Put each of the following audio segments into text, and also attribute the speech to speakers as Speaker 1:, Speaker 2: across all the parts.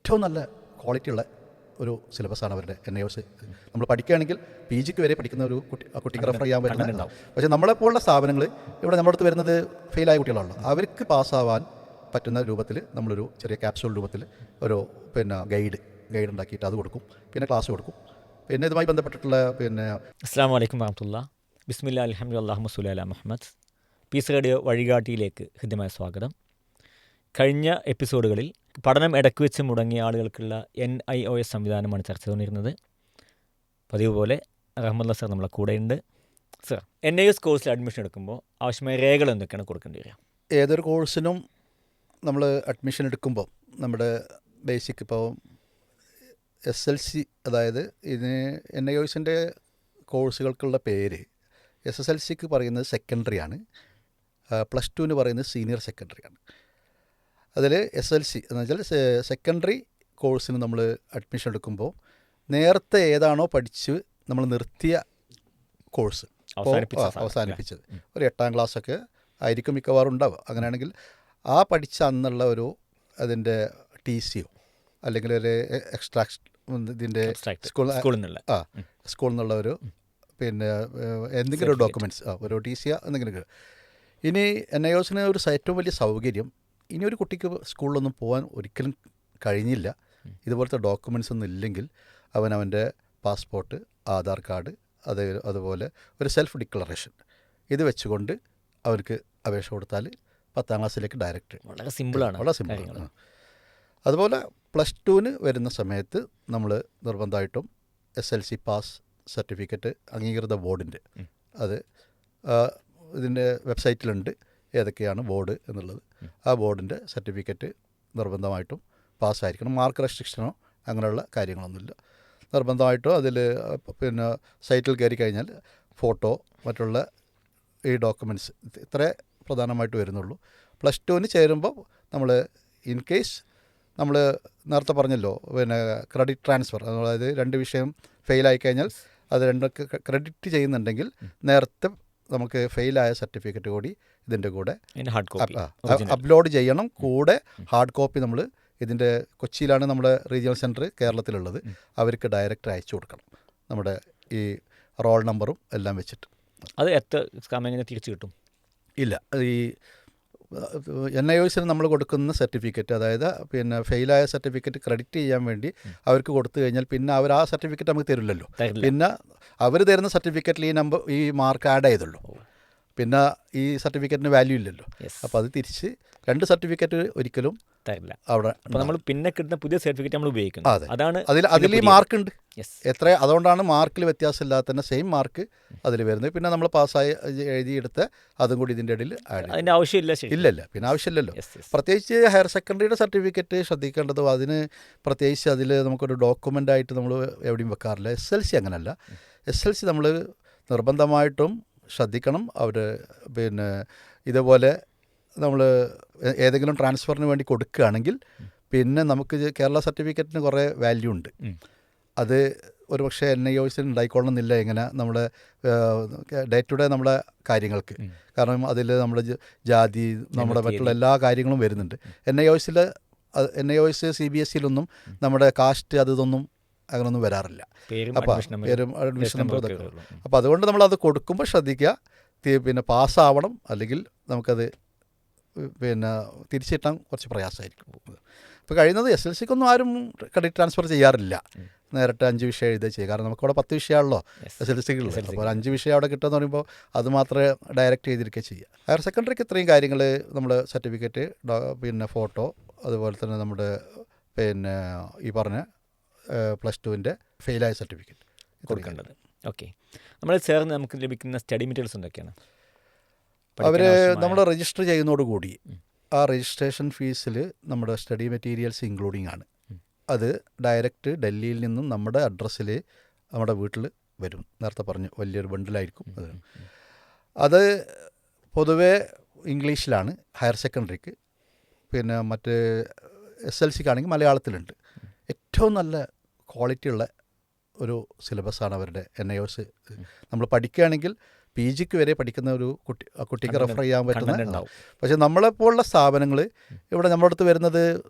Speaker 1: ഏറ്റവും നല്ല ക്വാളിറ്റിയുള്ള ഒരു സിലബസാണ് അവരുടെ NIOS. നമ്മൾ പഠിക്കുകയാണെങ്കിൽ PG വരെ പഠിക്കുന്ന ഒരു കുട്ടിക്ക് റെഫർ ചെയ്യാൻ പറ്റുന്നുണ്ടാവും. പക്ഷേ നമ്മളെപ്പോലുള്ള സ്ഥാപനങ്ങൾ ഇവിടെ നമ്മുടെ അടുത്ത് വരുന്നത് ഫെയിലായ കുട്ടികളാണല്ലോ. അവർക്ക് പാസ്സാവാൻ പറ്റുന്ന രൂപത്തിൽ നമ്മളൊരു ചെറിയ ക്യാപ്സൂൾ രൂപത്തിൽ ഒരു ഗൈഡ് ഉണ്ടാക്കിയിട്ട് അത് കൊടുക്കും. പിന്നെ ക്ലാസ് കൊടുക്കും. പിന്നെ ഇതുമായി ബന്ധപ്പെട്ടിട്ടുള്ള
Speaker 2: അസ്സലാമു അലൈക്കും വറഹ്മത്തുള്ളാഹി. ബിസ്മില്ലാ അൽഹംദുലില്ലാഹി അല്ലാഹുമ്മ സ്വല്ലി അലാ മുഹമ്മദ്. പീസ് റേഡിയോ വഴികാട്ടിയിലേക്ക് ഹൃദ്യമായ സ്വാഗതം. കഴിഞ്ഞ എപ്പിസോഡുകളിൽ പഠനം ഇടയ്ക്ക് വെച്ച് മുടങ്ങിയ ആളുകൾക്കുള്ള NIOS സംവിധാനമാണ് ചർച്ച ചെയ്തുകൊണ്ടിരുന്നത്. പതിവ് പോലെ റഹ്മത്തുള്ള സാർ നമ്മളെ കൂടെയുണ്ട്. സാർ, NIOS കോഴ്സിൽ അഡ്മിഷൻ എടുക്കുമ്പോൾ ആവശ്യമായ രേഖകൾ എന്തൊക്കെയാണ് കൊടുക്കേണ്ടി വരിക?
Speaker 1: ഏതൊരു കോഴ്സിനും നമ്മൾ അഡ്മിഷൻ എടുക്കുമ്പോൾ നമ്മുടെ ബേസിക് ഇപ്പോൾ SLC, അതായത് ഇതിന് NIOSൻ്റെ കോഴ്സുകൾക്കുള്ള പേര് SSLCക്ക് പറയുന്നത് സെക്കൻഡറിയാണ്, +2 പറയുന്നത് സീനിയർ സെക്കൻഡറിയാണ്. അതിൽ SLC എന്ന് വെച്ചാൽ സെക്കൻഡറി കോഴ്സിന് നമ്മൾ അഡ്മിഷൻ എടുക്കുമ്പോൾ നേരത്തെ ഏതാണോ പഠിച്ച് നമ്മൾ നിർത്തിയ കോഴ്സ് അവസാനിപ്പിച്ചത്, ഒരു 8ാം ക്ലാസ്സൊക്കെ ആയിരിക്കും മിക്കവാറും ഉണ്ടാവുക. അങ്ങനെയാണെങ്കിൽ ആ പഠിച്ച അന്നുള്ള ഒരു അതിൻ്റെ TCയോ അല്ലെങ്കിൽ ഒരു ഇതിൻ്റെ സ്കൂളിൽ നിന്നുള്ള ഒരു എന്തെങ്കിലും ഒരു ഡോക്യുമെൻറ്റ്സ്, ഒരു TC എന്തെങ്കിലും. ഇനി NIOSന് ഒരു ഏറ്റവും വലിയ സൗകര്യം, ഇനി ഒരു കുട്ടിക്ക് സ്കൂളിലൊന്നും പോകാൻ ഒരിക്കലും കഴിഞ്ഞില്ല, ഇതുപോലത്തെ ഡോക്യുമെൻറ്റ്സ് ഒന്നും ഇല്ലെങ്കിൽ അവൻ്റെ പാസ്പോർട്ട്, ആധാർ കാർഡ്, അതുപോലെ ഒരു സെൽഫ് ഡിക്ലറേഷൻ ഇത് വെച്ചുകൊണ്ട് അവർക്ക് അപേക്ഷ കൊടുത്താൽ 10ാം ക്ലാസ്സിലേക്ക് ഡയറക്റ്റ്.
Speaker 2: വളരെ സിമ്പിളാണ്.
Speaker 1: വളരെ സിമ്പിളാണ്. അതുപോലെ +2 വരുന്ന സമയത്ത് നമ്മൾ നിർബന്ധമായിട്ടും SLC പാസ് സർട്ടിഫിക്കറ്റ് അംഗീകൃത ബോർഡിൻ്റെ, അത് ഇതിൻ്റെ വെബ്സൈറ്റിലുണ്ട് ഏതൊക്കെയാണ് ബോർഡ് എന്നുള്ളത്. ആ ബോർഡിൻ്റെ സർട്ടിഫിക്കറ്റ് നിർബന്ധമായിട്ടും പാസ്സായിരിക്കണം. മാർക്ക് റെസ്ട്രിക്ഷനോ അങ്ങനെയുള്ള കാര്യങ്ങളൊന്നുമില്ല. നിർബന്ധമായിട്ടും അതിൽ സൈറ്റിൽ കയറി കഴിഞ്ഞാൽ ഫോട്ടോ, മറ്റുള്ള ഈ ഡോക്യുമെൻറ്റ്സ്, ഇത്രേ പ്രധാനമായിട്ട് വരുന്നുള്ളൂ. +2 ചേരുമ്പോൾ നമ്മൾ ഇൻ കേസ് നമ്മൾ നേരത്തെ പറഞ്ഞല്ലോ ക്രെഡിറ്റ് ട്രാൻസ്ഫർ, അതായത് 2 വിഷയം ഫെയിലായി കഴിഞ്ഞാൽ അത് രണ്ടൊക്കെ ക്രെഡിറ്റ് ചെയ്യുന്നുണ്ടെങ്കിൽ നേരത്തെ നമുക്ക് ഫെയിലായ സർട്ടിഫിക്കറ്റ് കൂടി ഇതിൻ്റെ കൂടെ അപ്ലോഡ് ചെയ്യണം. കൂടെ ഹാർഡ് കോപ്പി നമ്മൾ ഇതിൻ്റെ കൊച്ചിയിലാണ് നമ്മുടെ റീജിയണൽ സെൻറ്റർ കേരളത്തിലുള്ളത്, അവർക്ക് ഡയറക്റ്റ് അയച്ചു കൊടുക്കണം, നമ്മുടെ ഈ റോൾ നമ്പറും എല്ലാം വെച്ചിട്ട്.
Speaker 2: അത് എത്ര സമയം തിരിച്ചു കിട്ടും?
Speaker 1: ഇല്ല, ഈ NIOSന് നമ്മൾ കൊടുക്കുന്ന സർട്ടിഫിക്കറ്റ്, അതായത് ഫെയിലായ സർട്ടിഫിക്കറ്റ് ക്രെഡിറ്റ് ചെയ്യാൻ വേണ്ടി അവർക്ക് കൊടുത്തു കഴിഞ്ഞാൽ പിന്നെ അവർ ആ സർട്ടിഫിക്കറ്റ് നമുക്ക് തരില്ലല്ലോ. പിന്നെ അവർ തരുന്ന സർട്ടിഫിക്കറ്റിൽ ഈ മാർക്ക് ആഡ് ചെയ്തുള്ളൂ, പിന്നെ ഈ സർട്ടിഫിക്കറ്റിന് വാല്യൂ ഇല്ലല്ലോ. അപ്പോൾ അത് തിരിച്ച് 2 സർട്ടിഫിക്കറ്റ് ഒരിക്കലും
Speaker 2: തരില്ല
Speaker 1: അവിടെ.
Speaker 2: നമ്മൾ പിന്നെ കിട്ടുന്ന പുതിയ സർട്ടിഫിക്കറ്റ് നമ്മൾ ഉപയോഗിക്കുന്നു.
Speaker 1: അതെ, അതിൽ ഈ മാർക്ക് ഉണ്ട് എത്ര, അതുകൊണ്ടാണ് മാർക്കിൽ വ്യത്യാസമില്ലാതെ തന്നെ സെയിം മാർക്ക് അതിൽ വരുന്നത്. പിന്നെ നമ്മൾ പാസ്സായി എഴുതിയെടുത്ത് അതും കൂടി ഇതിൻ്റെ ഇടയിൽ
Speaker 2: അതിൻ്റെ ആവശ്യമില്ല.
Speaker 1: ഇല്ലല്ല, പിന്നെ ആവശ്യമില്ലല്ലോ. പ്രത്യേകിച്ച് ഹയർ സെക്കൻഡറിയുടെ സർട്ടിഫിക്കറ്റ് ശ്രദ്ധിക്കേണ്ടതും അതിന് പ്രത്യേകിച്ച് അതിൽ നമുക്കൊരു ഡോക്യുമെൻ്റായിട്ട് നമ്മൾ എവിടെയും വെക്കാറില്ല. SLC അങ്ങനെയല്ല. SLC നമ്മൾ നിർബന്ധമായിട്ടും ശ്രദ്ധിക്കണം. അവർ ഇതുപോലെ നമ്മൾ ഏതെങ്കിലും ട്രാൻസ്ഫറിന് വേണ്ടി കൊടുക്കുകയാണെങ്കിൽ പിന്നെ നമുക്ക് കേരള സർട്ടിഫിക്കറ്റിന് കുറേ വാല്യൂ ഉണ്ട്. അത് ഒരു പക്ഷേ NIOSന് ഉണ്ടായിക്കൊള്ളണമെന്നില്ല ഇങ്ങനെ നമ്മുടെ ഡേ ടു ഡേ നമ്മുടെ കാര്യങ്ങൾക്ക്. കാരണം അതിൽ നമ്മുടെ ജാതി, നമ്മുടെ മറ്റുള്ള എല്ലാ കാര്യങ്ങളും വരുന്നുണ്ട്. NIOS CBSEയിലൊന്നും നമ്മുടെ കാസ്റ്റ് ഇതൊന്നും അങ്ങനൊന്നും വരാറില്ല. അപ്പോൾ അഡ്മിഷൻ നമ്പർ ഇതൊക്കെ. അപ്പോൾ അതുകൊണ്ട് നമ്മളത് കൊടുക്കുമ്പോൾ ശ്രദ്ധിക്കുക, പിന്നെ പാസ്സാവണം, അല്ലെങ്കിൽ നമുക്കത് തിരിച്ചിട്ടാൻ കുറച്ച് പ്രയാസമായിരിക്കും. ഇപ്പോൾ കഴിയുന്നത് SLCക്കൊന്നും ആരും ക്രെഡിറ്റ് ട്രാൻസ്ഫർ ചെയ്യാറില്ല, നേരിട്ട് 5 വിഷയം എഴുതുക ചെയ്യുക. കാരണം നമുക്കവിടെ 10 വിഷയമാണല്ലോ SLCക്കുള്ളത്. അപ്പോൾ 5 വിഷയം അവിടെ കിട്ടുമെന്ന് പറയുമ്പോൾ അത് മാത്രമേ ഡയറക്റ്റ് ചെയ്തിരിക്കുക ചെയ്യുക. ഹയർ സെക്കൻഡറിക്ക് ഇത്രയും കാര്യങ്ങൾ, നമ്മുടെ സർട്ടിഫിക്കറ്റ്, ഫോട്ടോ, അതുപോലെ തന്നെ നമ്മുടെ ഈ പറഞ്ഞ +2ൻ്റെ ഫെയിലായ സർട്ടിഫിക്കറ്റ്
Speaker 2: കൊടുക്കേണ്ടത്. ഓക്കെ, നമ്മൾ ചേർന്ന് നമുക്ക് ലഭിക്കുന്ന സ്റ്റഡി മെറ്റീരിയൽസ് എന്തൊക്കെയാണ്?
Speaker 1: നമ്മൾ രജിസ്റ്റർ ചെയ്യുന്നതോടുകൂടി ആ രജിസ്ട്രേഷൻ ഫീസിൽ നമ്മുടെ സ്റ്റഡി മെറ്റീരിയൽസ് ഇൻക്ലൂഡിങ് ആണ്. അത് ഡയറക്റ്റ് ഡൽഹിയിൽ നിന്നും നമ്മുടെ അഡ്രസ്സിൽ നമ്മുടെ വീട്ടിൽ വരും. നേരത്തെ പറഞ്ഞു വലിയൊരു ബണ്ടിലായിരിക്കും അത്. അത് പൊതുവേ ഇംഗ്ലീഷിലാണ് ഹയർ സെക്കൻഡറിക്ക്. പിന്നെ മറ്റ് SLCക്കാണെങ്കിൽ മലയാളത്തിലുണ്ട്. ഏറ്റവും നല്ല ക്വാളിറ്റിയുള്ള ഒരു സിലബസാണ് അവരുടെ NIOS. നമ്മൾ പഠിക്കുകയാണെങ്കിൽ PGക്ക് വരെ പഠിക്കുന്ന ഒരു കുട്ടിക്ക് റെഫർ ചെയ്യാൻ പറ്റുന്ന
Speaker 2: ഉണ്ടാവും.
Speaker 1: പക്ഷേ നമ്മളെപ്പോലുള്ള സ്ഥാപനങ്ങൾ ഇവിടെ നമ്മുടെ അടുത്ത് വരുന്നത്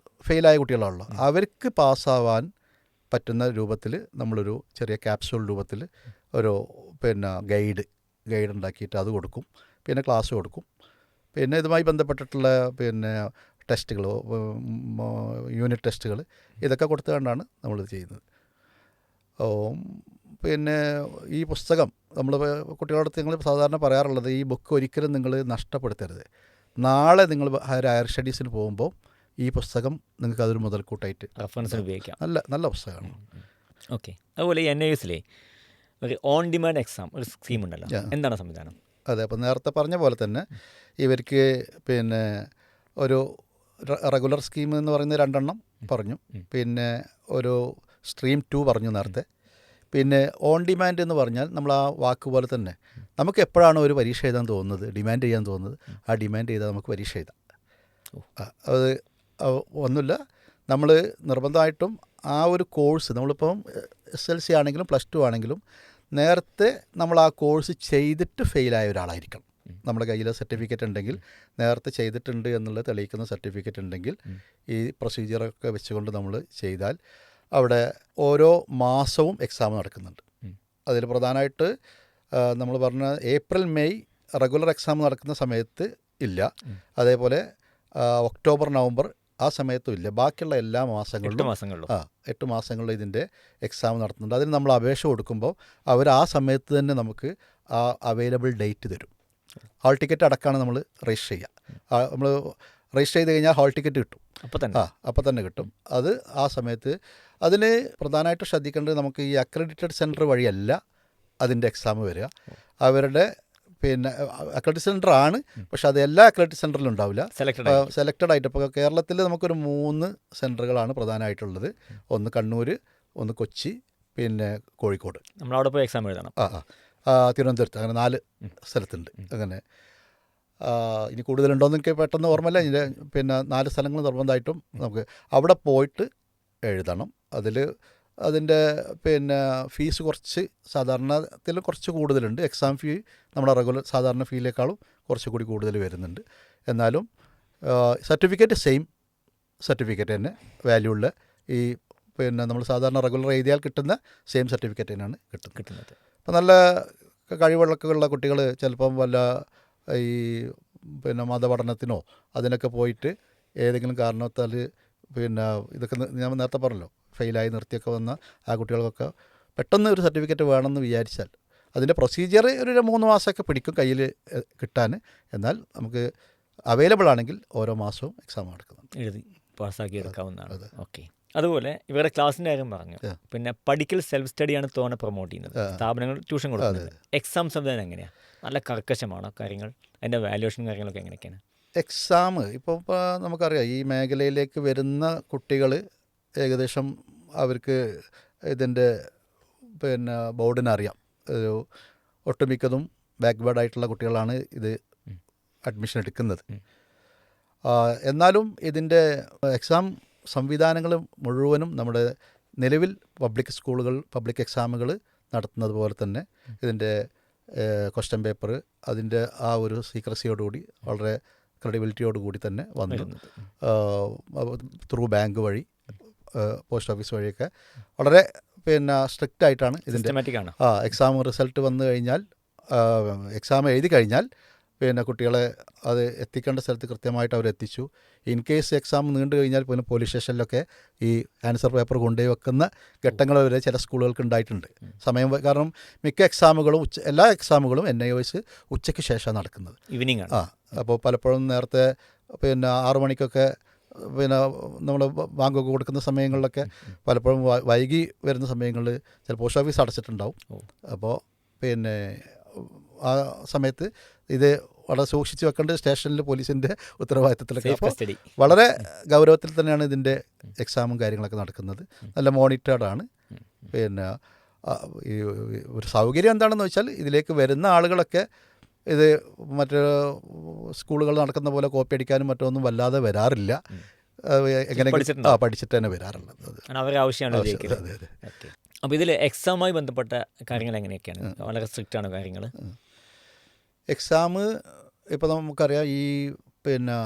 Speaker 1: ഫെയിലായ കുട്ടികളാണല്ലോ. അവർക്ക് പാസ്സാവാൻ പറ്റുന്ന രൂപത്തിൽ നമ്മളൊരു ചെറിയ ക്യാപ്സൂൾ രൂപത്തിൽ ഒരു ഗൈഡ് ഉണ്ടാക്കിയിട്ട് അത് കൊടുക്കും. പിന്നെ ക്ലാസ് കൊടുക്കും. പിന്നെ ഇതുമായി ബന്ധപ്പെട്ടിട്ടുള്ള ടെസ്റ്റുകൾ, യൂണിറ്റ് ടെസ്റ്റുകൾ, ഇതൊക്കെ കൊടുത്തുകൊണ്ടാണ് നമ്മളിത് ചെയ്യുന്നത്. പിന്നെ ഈ പുസ്തകം നമ്മൾ കുട്ടികളോട് നിങ്ങൾ സാധാരണ പറയാറുള്ളത്, ഈ ബുക്ക് ഒരിക്കലും നിങ്ങൾ നഷ്ടപ്പെടുത്തരുത്. നാളെ നിങ്ങൾ ഹയർ സ്റ്റഡീസിന് പോകുമ്പോൾ ഈ പുസ്തകം നിങ്ങൾക്ക് അതൊരു മുതൽക്കൂട്ടായിട്ട്
Speaker 2: റെഫറൻസിന് ഉപയോഗിക്കാം.
Speaker 1: നല്ല പുസ്തകമാണ്.
Speaker 2: ഓക്കെ. അതുപോലെ NIOSലെ ഒരു ഓൺ ഡിമാൻഡ് എക്സാം ഒരു സ്കീം ഉണ്ടല്ലോ, എന്താണ് സംവിധാനം?
Speaker 1: അതെ, അപ്പോൾ നേരത്തെ പറഞ്ഞ പോലെ തന്നെ ഇവർക്ക് ഒരു റെഗുലർ സ്കീം എന്ന് പറയുന്ന 2 എണ്ണം പറഞ്ഞു. പിന്നെ ഒരു സ്ട്രീം 2 പറഞ്ഞു നേരത്തെ. പിന്നെ ഓൺ ഡിമാൻഡ് എന്ന് പറഞ്ഞാൽ നമ്മൾ ആ വാക്ക് പോലെ തന്നെ നമുക്ക് എപ്പോഴാണോ ഒരു പരീക്ഷ എഴുതാൻ തോന്നുന്നത്, ഡിമാൻഡ് ചെയ്യാൻ തോന്നുന്നത്, ആ ഡിമാൻഡ് ചെയ്താൽ നമുക്ക് പരീക്ഷ എഴുതാം. അത് ഒന്നുമില്ല, നമ്മൾ നിർബന്ധമായിട്ടും ആ ഒരു കോഴ്സ് നമ്മളിപ്പം SLC ആണെങ്കിലും +2 ആണെങ്കിലും നേരത്തെ നമ്മൾ ആ കോഴ്സ് ചെയ്തിട്ട് ഫെയിലായ ഒരാളായിരിക്കണം. നമ്മുടെ കയ്യിൽ സർട്ടിഫിക്കറ്റ് ഉണ്ടെങ്കിൽ, നേരത്തെ ചെയ്തിട്ടുണ്ട് എന്നുള്ളത് തെളിയിക്കുന്ന സർട്ടിഫിക്കറ്റ് ഉണ്ടെങ്കിൽ, ഈ പ്രൊസീജിയറൊക്കെ വെച്ചുകൊണ്ട് നമ്മൾ ചെയ്താൽ അവിടെ ഓരോ മാസവും എക്സാം നടക്കുന്നുണ്ട്. അതിൽ പ്രധാനമായിട്ട് നമ്മൾ പറഞ്ഞ April, May റെഗുലർ എക്സാം നടക്കുന്ന സമയത്ത് ഇല്ല. അതേപോലെ October, November ആ സമയത്തും ഇല്ല. ബാക്കിയുള്ള എല്ലാ മാസങ്ങളിലും 8 മാസങ്ങളിൽ ഇതിൻ്റെ എക്സാം നടത്തുന്നുണ്ട്. അതിന് നമ്മൾ അപേക്ഷ കൊടുക്കുമ്പോൾ അവർ ആ സമയത്ത് തന്നെ നമുക്ക് ആ അവൈലബിൾ ഡേറ്റ് തരും. ഹാൾ ടിക്കറ്റ് അടക്കമാണ് നമ്മൾ രജിസ്റ്റർ ചെയ്യുക. നമ്മൾ രജിസ്റ്റർ ചെയ്ത് കഴിഞ്ഞാൽ ഹാൾ ടിക്കറ്റ് കിട്ടും. അപ്പോൾ തന്നെ കിട്ടും. അത് ആ സമയത്ത് അതിന് പ്രധാനമായിട്ട് ശ്രദ്ധിക്കേണ്ടത്, നമുക്ക് ഈ അക്രഡിറ്റഡ് സെൻറ്റർ വഴിയല്ല അതിൻ്റെ എക്സാം വരിക. അവരുടെ അക്രഡിറ്റഡ് സെൻറ്റർ ആണ്, പക്ഷെ അത് എല്ലാ അക്രഡിറ്റഡ് സെൻറ്ററിലും ഉണ്ടാവില്ല. സെലക്റ്റഡ് ആയിട്ട് ഇപ്പോൾ കേരളത്തിൽ നമുക്കൊരു 3 സെൻറ്ററുകളാണ് പ്രധാനമായിട്ടുള്ളത്. ഒന്ന് കണ്ണൂർ, ഒന്ന് കൊച്ചി, പിന്നെ കോഴിക്കോട്.
Speaker 2: നമ്മളവിടെ പോയി എക്സാം എഴുതണം.
Speaker 1: തിരുവനന്തപുരത്ത്, അങ്ങനെ 4 സ്ഥലത്തുണ്ട്. അങ്ങനെ ഇനി കൂടുതലുണ്ടോയെന്ന് എനിക്ക് പെട്ടെന്ന് ഓർമ്മയില്ല. ഇതിൻ്റെ 4 സ്ഥലങ്ങൾ നിർബന്ധമായിട്ടും നമുക്ക് അവിടെ പോയിട്ട് എഴുതണം. അതിൻ്റെ ഫീസ് കുറച്ച് സാധാരണത്തിൽ കുറച്ച് കൂടുതലുണ്ട്. എക്സാം ഫീ നമ്മുടെ റെഗുലർ സാധാരണ ഫീയിലേക്കാളും കുറച്ചുകൂടി കൂടുതൽ വരുന്നുണ്ട്. എന്നാലും സർട്ടിഫിക്കറ്റ് സെയിം സർട്ടിഫിക്കറ്റ് തന്നെ, വാല്യൂ ഉള്ള ഈ നമ്മൾ സാധാരണ റെഗുലർ എഴുതിയാൽ കിട്ടുന്ന സെയിം സർട്ടിഫിക്കറ്റ് തന്നെയാണ് കിട്ടുന്നത്. അപ്പോൾ നല്ല കഴിവുള്ള കുട്ടികൾ ചിലപ്പം വല്ല ഈ മതപഠനത്തിനോ അതിനൊക്കെ പോയിട്ട് ഏതെങ്കിലും കാരണത്താൽ ഇതൊക്കെ ഞാൻ നേരത്തെ പറഞ്ഞല്ലോ, ഫെയിലായി നിർത്തിയൊക്കെ വന്ന ആ കുട്ടികൾക്കൊക്കെ പെട്ടെന്ന് ഒരു സർട്ടിഫിക്കറ്റ് വേണമെന്ന് വിചാരിച്ചാൽ അതിൻ്റെ പ്രൊസീജിയർ ഒരു 3 മാസമൊക്കെ പിടിക്കും കയ്യിൽ കിട്ടാൻ. എന്നാൽ നമുക്ക് അവൈലബിൾ ആണെങ്കിൽ ഓരോ മാസവും എക്സാം നടക്കുന്നുണ്ട്,
Speaker 2: എഴുതി പാസ്സാക്കി എടുക്കാവുന്നതാണ്. ഓക്കെ. അതുപോലെ ഇവരുടെ ക്ലാസ്സിൻ്റെ കാര്യം പറഞ്ഞു. പിന്നെ പഠിക്കൽ സെൽഫ് സ്റ്റഡിയാണ് തോനെ പ്രൊമോട്ട് ചെയ്യുന്നത്, സ്ഥാപനങ്ങൾ ട്യൂഷൻ കൊടുക്കുന്നത്. എക്സാം സംവിധാനം എങ്ങനെയാണ്? നല്ല കർക്കശമാണോ കാര്യങ്ങൾ? അതിൻ്റെ വാല്യുവേഷൻ കാര്യങ്ങളൊക്കെ എങ്ങനെയൊക്കെയാണ്?
Speaker 1: എക്സാം ഇപ്പോൾ നമുക്കറിയാം, ഈ മേഖലയിലേക്ക് വരുന്ന കുട്ടികൾ ഏകദേശം അവർക്ക് ഇതിൻ്റെ ബോർഡിനറിയാം. ഒരു ഒട്ടുമിക്കതും ബാക്ക്വേർഡായിട്ടുള്ള കുട്ടികളാണ് ഇത് അഡ്മിഷൻ എടുക്കുന്നത്. എന്നാലും ഇതിൻ്റെ എക്സാം സംവിധാനങ്ങൾ മുഴുവനും നമ്മുടെ നിലവിൽ പബ്ലിക് എക്സാമുകൾ നടത്തുന്നത് പോലെ തന്നെ ഇതിൻ്റെ ക്വസ്റ്റ്യൻ പേപ്പർ അതിൻ്റെ ആ ഒരു സീക്രസിയോടുകൂടി വളരെ ക്രെഡിബിലിറ്റിയോടുകൂടി തന്നെ വന്നു. ത്രൂ ബാങ്ക് വഴി, പോസ്റ്റ് ഓഫീസ് വഴിയൊക്കെ വളരെ സ്ട്രിക്റ്റ് ആയിട്ടാണ് ഇതിൻ്റെ എക്സാം റിസൾട്ട് വന്നു കഴിഞ്ഞാൽ, എക്സാം എഴുതി കഴിഞ്ഞാൽ കുട്ടികളെ അത് എത്തിക്കേണ്ട സ്ഥലത്ത് കൃത്യമായിട്ട് അവരെത്തിച്ചു. ഇൻ കേസ് എക്സാം നീണ്ടു കഴിഞ്ഞാൽ പോലീസ് സ്റ്റേഷനിലൊക്കെ ഈ ആൻസർ പേപ്പർ കൊണ്ടുപോയി വെക്കുന്ന ഘട്ടങ്ങൾ വരെ ചില സ്കൂളുകൾക്ക് ഉണ്ടായിട്ടുണ്ട്. സമയം കാരണം മിക്ക എക്സാമുകളും എല്ലാ എക്സാമുകളും NIOS ഉച്ചയ്ക്ക് ശേഷമാണ് നടക്കുന്നത്,
Speaker 2: ഈവനിങ് ആണ്.
Speaker 1: അപ്പോൾ പലപ്പോഴും നേരത്തെ 6 മണിക്കൊക്കെ നമ്മൾ ബാങ്കൊക്കെ കൊടുക്കുന്ന സമയങ്ങളിലൊക്കെ പലപ്പോഴും വൈകി വരുന്ന സമയങ്ങളിൽ ചില പോസ്റ്റ് ഓഫീസ് അടച്ചിട്ടുണ്ടാവും. അപ്പോൾ ആ സമയത്ത് ഇത് വളരെ സൂക്ഷിച്ച് വെക്കേണ്ട സ്റ്റേഷനിൽ പോലീസിൻ്റെ ഉത്തരവാദിത്തത്തിലൊക്കെ. അപ്പോൾ വളരെ ഗൗരവത്തിൽ തന്നെയാണ് ഇതിൻ്റെ എക്സാമും കാര്യങ്ങളൊക്കെ നടക്കുന്നത്. നല്ല മോണിറ്റേർഡാണ്. ഈ ഒരു സൗകര്യം എന്താണെന്ന് വെച്ചാൽ ഇതിലേക്ക് വരുന്ന ആളുകളൊക്കെ ഇത് മറ്റ് സ്കൂളുകൾ നടക്കുന്ന പോലെ കോപ്പി അടിക്കാനും മറ്റൊന്നും വല്ലാതെ വരാറില്ല. എങ്ങനെയെങ്കിലും പഠിച്ചിട്ട് തന്നെ വരാറുള്ളത്.
Speaker 2: അപ്പോൾ ഇതിൽ എക്സാമുമായി ബന്ധപ്പെട്ട കാര്യങ്ങൾ എങ്ങനെയൊക്കെയാണ്? വളരെ സ്ട്രിക്റ്റ് ആണ് കാര്യങ്ങൾ?
Speaker 1: എക്സാം ഇപ്പോൾ നമുക്കറിയാം ഈ പിന്നെ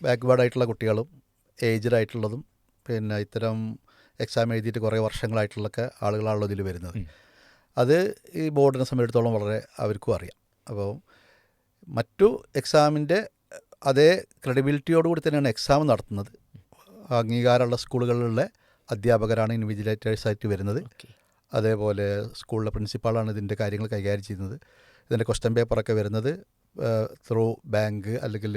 Speaker 1: ബാക്ക്വേർഡായിട്ടുള്ള കുട്ടികളും ഏജ്ഡ് ആയിട്ടുള്ളതും പിന്നെ ഇത്തരം എക്സാം എഴുതിയിട്ട് കുറേ വർഷങ്ങളായിട്ടുള്ളൊക്കെ ആളുകളാണല്ലോ ഇതിൽ വരുന്നത്. അത് ഈ ബോർഡിനെ സംബന്ധിച്ചിടത്തോളം വളരെ അവർക്കും അറിയാം. അപ്പോൾ മറ്റു എക്സാമിൻ്റെ അതേ ക്രെഡിബിലിറ്റിയോടുകൂടി തന്നെയാണ് എക്സാം നടത്തുന്നത്. അംഗീകാരമുള്ള സ്കൂളുകളിലെ അധ്യാപകരാണ് ഇൻവിജിലേറ്റേഴ്സായിട്ട് വരുന്നത്. അതേപോലെ സ്കൂളിലെ പ്രിൻസിപ്പാളാണ് ഇതിൻ്റെ കാര്യങ്ങൾ കൈകാര്യം ചെയ്യുന്നത്. ഇതിൻ്റെ ക്വസ്റ്റ്യൻ പേപ്പറൊക്കെ വരുന്നത് ത്രൂ ബാങ്ക് അല്ലെങ്കിൽ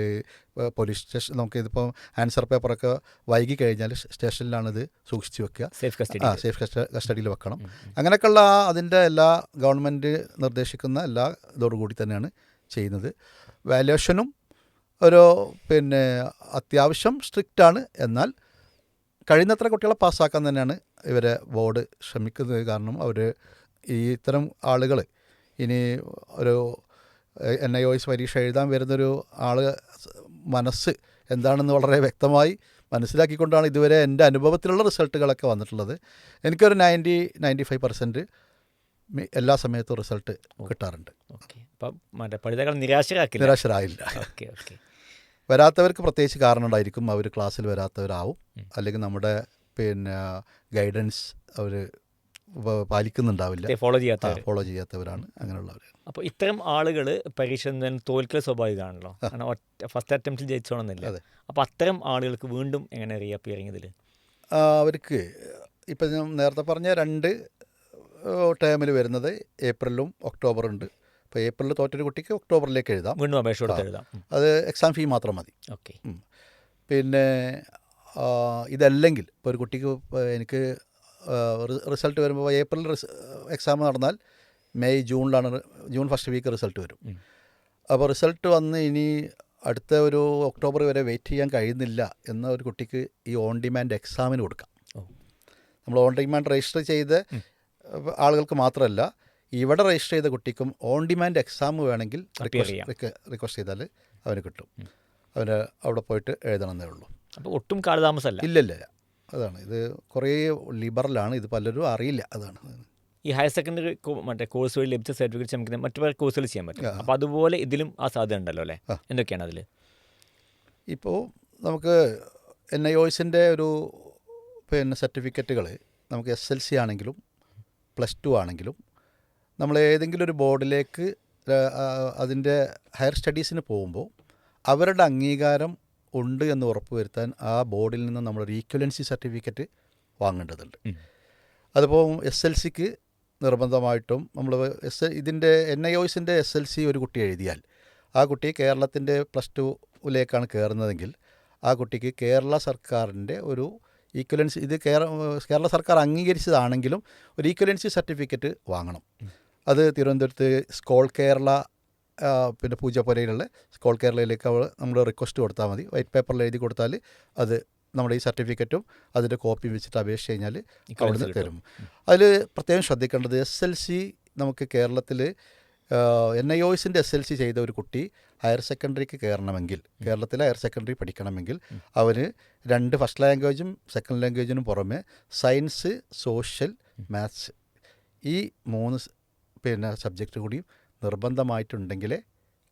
Speaker 1: പോലീസ് സ്റ്റേഷൻ. നമുക്കിതിപ്പോൾ ആൻസർ പേപ്പറൊക്കെ വൈകി കഴിഞ്ഞാൽ സ്റ്റേഷനിലാണിത് സൂക്ഷിച്ച് വെക്കുക. സേഫ് കസ്റ്റഡിയിൽ വെക്കണം. അങ്ങനെയൊക്കെയുള്ള അതിൻ്റെ എല്ലാ ഗവൺമെൻറ് നിർദ്ദേശിക്കുന്ന എല്ലാ ഇതോടുകൂടി തന്നെയാണ് ചെയ്യുന്നത്. വാല്യുവേഷനും ഒരു പിന്നെ അത്യാവശ്യം സ്ട്രിക്റ്റാണ്. എന്നാൽ കഴിയുന്നത്ര കുട്ടികളെ പാസ്സാക്കാൻ തന്നെയാണ് ഇവരെ ബോർഡ് ശ്രമിക്കുന്നത്. കാരണം അവർ ഈ ഇത്തരം ആളുകൾ ഇനി ഒരു NIOS പരീക്ഷ എഴുതാൻ വരുന്നൊരു ആൾ മനസ്സ് എന്താണെന്ന് വളരെ വ്യക്തമായി മനസ്സിലാക്കിക്കൊണ്ടാണ് ഇതുവരെ എൻ്റെ അനുഭവത്തിലുള്ള റിസൾട്ടുകളൊക്കെ വന്നിട്ടുള്ളത്. എനിക്കൊരു 90-95% എല്ലാ സമയത്തും റിസൾട്ട് കിട്ടാറുണ്ട്. നിരാശരായില്ല. വരാത്തവർക്ക് പ്രത്യേകിച്ച് കാരണം ഉണ്ടായിരിക്കും. അവർ ക്ലാസ്സിൽ വരാത്തവരാവും, അല്ലെങ്കിൽ നമ്മുടെ പിന്നെ ഗൈഡൻസ് അവർ പാലിക്കുന്നുണ്ടാവില്ല, ഫോളോ ചെയ്യാത്തവരാണ് അങ്ങനെയുള്ളവർ.
Speaker 2: അപ്പോൾ ഇത്തരം ആളുകൾ പരീക്ഷ തോൽക്കൽ സ്വാഭാവികമാണല്ലോ. കാരണം ഫസ്റ്റ് അറ്റംപ്റ്റിൽ ജയിച്ചോണമെന്നില്ല. അപ്പോൾ അത്തരം ആളുകൾക്ക് വീണ്ടും എങ്ങനെ റീഅപ്പിയറിങ് ഇതിൽ?
Speaker 1: അവർക്ക് ഇപ്പം ഞാൻ നേരത്തെ പറഞ്ഞ 2 ടേമിൽ വരുന്നത് ഏപ്രിലും ഒക്ടോബറും ഉണ്ട്. ഇപ്പോൾ ഏപ്രിലിൽ തോറ്റൊരു കുട്ടിക്ക് ഒക്ടോബറിലേക്ക് എഴുതാം,
Speaker 2: വീണ്ടും അപേക്ഷ കൊടുത്ത് എഴുതാം.
Speaker 1: അത് എക്സാം ഫീ മാത്രം മതി.
Speaker 2: ഓക്കെ.
Speaker 1: പിന്നെ ഇതല്ലെങ്കിൽ ഇപ്പോൾ ഒരു കുട്ടിക്ക് എനിക്ക് റിസൾട്ട് വരുമ്പോൾ ഏപ്രിൽ എക്സാം നടന്നാൽ May June first week result വരും. അപ്പോൾ റിസൾട്ട് വന്ന് ഇനി അടുത്ത ഒരു ഒക്ടോബർ വരെ വെയിറ്റ് ചെയ്യാൻ കഴിയുന്നില്ല എന്ന ഒരു കുട്ടിക്ക് ഈ ഓൺ ഡിമാൻഡ് എക്സാമിന് കൊടുക്കാം. നമ്മൾ ഓൺ ഡിമാൻഡ് രജിസ്റ്റർ ചെയ്ത ആളുകൾക്ക് മാത്രമല്ല, ഇവിടെ രജിസ്റ്റർ ചെയ്ത കുട്ടിക്കും ഓൺ ഡിമാൻഡ് എക്സാം വേണമെങ്കിൽ റിക്വസ്റ്റ് ചെയ്താൽ അവന് കിട്ടും. അവന് അവിടെ പോയിട്ട് എഴുതണമെന്നേ ഉള്ളൂ.
Speaker 2: അപ്പോൾ ഒട്ടും കാലതാമസമല്ല.
Speaker 1: ഇല്ല. അതാണ്, ഇത് കുറേ ലിബറലാണ്. ഇത് പലരും അറിയില്ല. അതാണ്
Speaker 2: ഈ ഹയർ സെക്കൻഡറി കോഴ്സ് വഴി ലഭിച്ച സർട്ടിഫിക്കറ്റ് നമുക്ക് മറ്റു പല കോഴ്സുകൾ ചെയ്യാൻ പറ്റും. അപ്പോൾ അതുപോലെ ഇതിലും ആ സാധ്യത ഉണ്ടല്ലോ അല്ലേ? എന്തൊക്കെയാണ് അതിൽ?
Speaker 1: ഇപ്പോൾ നമുക്ക് NIOSൻ്റെ ഒരു പിന്നെ സർട്ടിഫിക്കറ്റുകൾ നമുക്ക് SLC ആണെങ്കിലും +2 ആണെങ്കിലും നമ്മൾ ഏതെങ്കിലും ഒരു ബോർഡിലേക്ക് അതിൻ്റെ ഹയർ സ്റ്റഡീസിന് പോകുമ്പോൾ അവരുടെ അംഗീകാരം ഉണ്ട് എന്ന് ഉറപ്പ് വരുത്താൻ ആ ബോർഡിൽ നിന്ന് നമ്മളൊരു ഈക്വലൻസി സർട്ടിഫിക്കറ്റ് വാങ്ങേണ്ടതുണ്ട്. അതിപ്പോൾ SLCക്ക് നിർബന്ധമായിട്ടും നമ്മൾ ഇതിൻ്റെ NIOSൻ്റെ SLC ഒരു കുട്ടി എഴുതിയാൽ ആ കുട്ടി കേരളത്തിൻ്റെ +2ലേക്കാണ് കയറുന്നതെങ്കിൽ ആ കുട്ടിക്ക് കേരള സർക്കാരിൻ്റെ ഒരു ഈക്വലൻസി, ഇത് കേരള സർക്കാർ അംഗീകരിച്ചതാണെങ്കിലും ഒരു ഈക്വലൻസി സർട്ടിഫിക്കറ്റ് വാങ്ങണം. അത് തിരുവനന്തപുരത്ത് സ്കോൾ കേരള പിന്നെ പൂജപ്പുരയിലുള്ള സ്കോൾ കേരളയിലേക്ക് നമ്മൾ റിക്വസ്റ്റ് കൊടുത്താൽ മതി. വൈറ്റ് പേപ്പറിൽ എഴുതി കൊടുത്താൽ അത് നമ്മുടെ ഈ സർട്ടിഫിക്കറ്റും അതിൻ്റെ കോപ്പി വെച്ചിട്ട് അപേക്ഷിച്ച് കഴിഞ്ഞാൽ അവിടെ നിന്ന് തരും. അതിൽ പ്രത്യേകം ശ്രദ്ധിക്കേണ്ടത് SLC നമുക്ക് കേരളത്തിൽ NIOSൻ്റെ SLC ചെയ്ത ഒരു കുട്ടി ഹയർ സെക്കൻഡറിക്ക് കയറണമെങ്കിൽ, കേരളത്തിലെ ഹയർ സെക്കൻഡറി പഠിക്കണമെങ്കിൽ അവന് 2 ഫസ്റ്റ് ലാംഗ്വേജും സെക്കൻഡ് ലാംഗ്വേജിനും പുറമെ സയൻസ്, സോഷ്യൽ, മാത്സ് ഈ 3 പിന്നെ സബ്ജക്റ്റ് കൂടി നിർബന്ധമായിട്ടുണ്ടെങ്കിലേ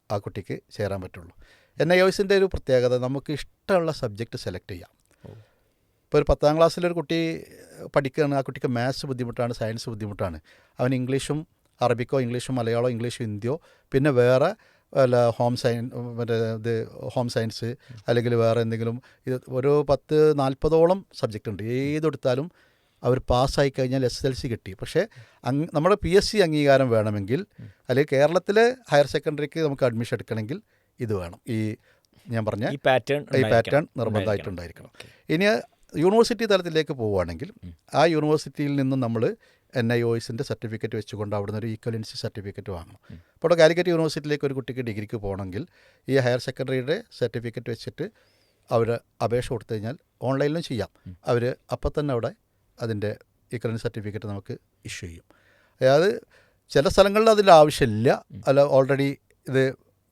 Speaker 1: ആ കുട്ടിക്ക് ചേരാൻ പറ്റുള്ളൂ. NIOSൻ്റെ ഒരു പ്രത്യേകത, നമുക്ക് ഇഷ്ടമുള്ള സബ്ജക്റ്റ് സെലക്ട് ചെയ്യാം. ഇപ്പോൾ ഒരു 10ാം ക്ലാസ്സിലൊരു കുട്ടി പഠിക്കുകയാണ്, ആ കുട്ടിക്ക് മാത്സ് ബുദ്ധിമുട്ടാണ്, സയൻസ് ബുദ്ധിമുട്ടാണ്, അവൻ ഇംഗ്ലീഷും അറബിക്കോ ഇംഗ്ലീഷും മലയാളമോ ഇംഗ്ലീഷും ഹിന്ദിയോ പിന്നെ വേറെ ഹോം സയൻസ് അല്ലെങ്കിൽ വേറെ എന്തെങ്കിലും, ഇത് ഒരു 10-40ഓളം സബ്ജക്റ്റ് ഉണ്ട്. ഏതെടുത്താലും അവർ പാസ്സായി കഴിഞ്ഞാൽ SLC കിട്ടി. പക്ഷേ നമ്മുടെ PSC അംഗീകാരം വേണമെങ്കിൽ, അല്ലെങ്കിൽ കേരളത്തിലെ ഹയർ സെക്കൻഡറിക്ക് നമുക്ക് അഡ്മിഷൻ എടുക്കണമെങ്കിൽ ഇത് വേണം. ഈ ഞാൻ പറഞ്ഞ ഈ പാറ്റേൺ നിർബന്ധമായിട്ടുണ്ടായിരിക്കണം. ഇനി യൂണിവേഴ്സിറ്റി തലത്തിലേക്ക് പോവുകയാണെങ്കിൽ ആ യൂണിവേഴ്സിറ്റിയിൽ നിന്നും നമ്മൾ NIOSൻ്റെ സർട്ടിഫിക്കറ്റ് വെച്ചുകൊണ്ട് അവിടുന്ന് ഒരു ഈക്വലൻസി സർട്ടിഫിക്കറ്റ് വാങ്ങണം. ഇപ്പോൾ കാലിക്കറ്റ് യൂണിവേഴ്സിറ്റിയിലേക്ക് ഒരു കുട്ടിക്ക് ഡിഗ്രിക്ക് പോകണമെങ്കിൽ ഈ ഹയർ സെക്കൻഡറിയുടെ സർട്ടിഫിക്കറ്റ് വെച്ചിട്ട് അവർ അപേക്ഷ കൊടുത്തു കഴിഞ്ഞാൽ ഓൺലൈനിലും ചെയ്യാം. അവർ അപ്പം തന്നെ അവിടെ അതിൻ്റെ ഈക്വലൻസി സർട്ടിഫിക്കറ്റ് നമുക്ക് ഇഷ്യൂ ചെയ്യും. അതായത് ചില സ്ഥലങ്ങളിൽ അതിൻ്റെ ആവശ്യമില്ല, അല്ല ഓൾറെഡി ഇത്